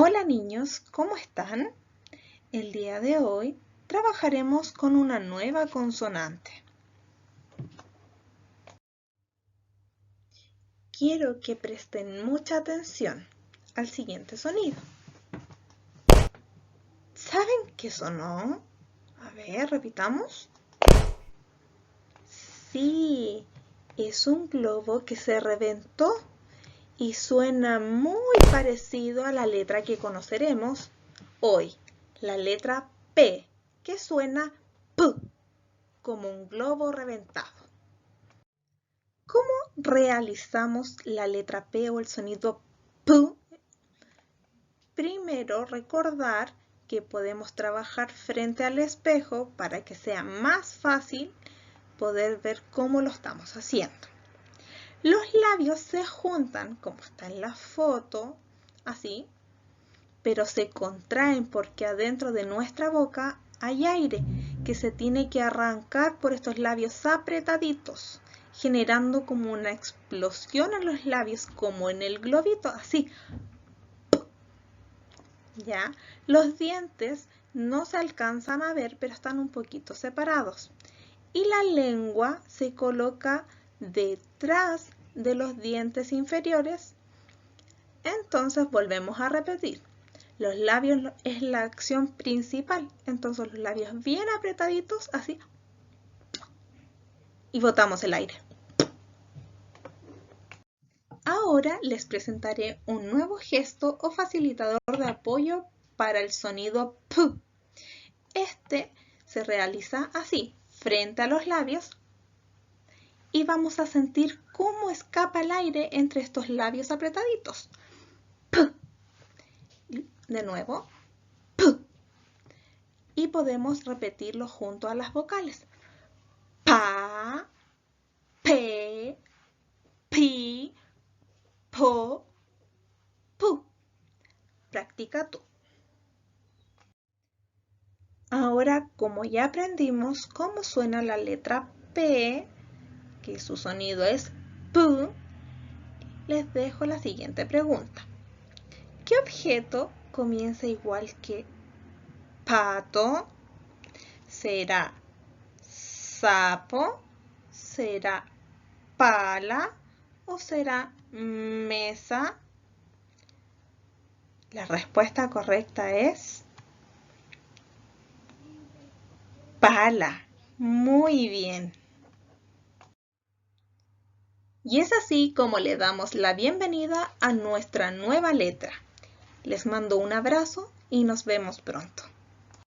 Hola niños, ¿cómo están? El día de hoy trabajaremos con una nueva consonante. Quiero que presten mucha atención al siguiente sonido. ¿Saben qué sonó? A ver, repitamos. Sí, es un globo que se reventó y suena muy parecido a la letra que conoceremos hoy, la letra P, que suena P, como un globo reventado. ¿Cómo realizamos la letra P o el sonido P? Primero, recordar que podemos trabajar frente al espejo para que sea más fácil poder ver cómo lo estamos haciendo. Los labios se juntan, como está en la foto, así, pero se contraen porque adentro de nuestra boca hay aire que se tiene que arrancar por estos labios apretaditos, generando como una explosión en los labios, como en el globito, así. ¿Ya? Los dientes no se alcanzan a ver, pero están un poquito separados. Y la lengua se coloca detrás de los dientes inferiores. Entonces volvemos a repetir. Los labios es la acción principal. Entonces los labios bien apretaditos, así. Y botamos el aire. Ahora les presentaré un nuevo gesto o facilitador de apoyo para el sonido P. Este se realiza así, frente a los labios, y vamos a sentir cómo escapa el aire entre estos labios apretaditos. P. De nuevo, P. Y podemos repetirlo junto a las vocales. Pa, pe, pi, po, pu. Practica tú. Ahora, como ya aprendimos cómo suena la letra P, que su sonido es P, les dejo la siguiente pregunta. ¿Qué objeto comienza igual que pato? ¿Será sapo? ¿Será pala? ¿O será mesa? La respuesta correcta es pala. Muy bien. Y es así como le damos la bienvenida a nuestra nueva letra. Les mando un abrazo y nos vemos pronto.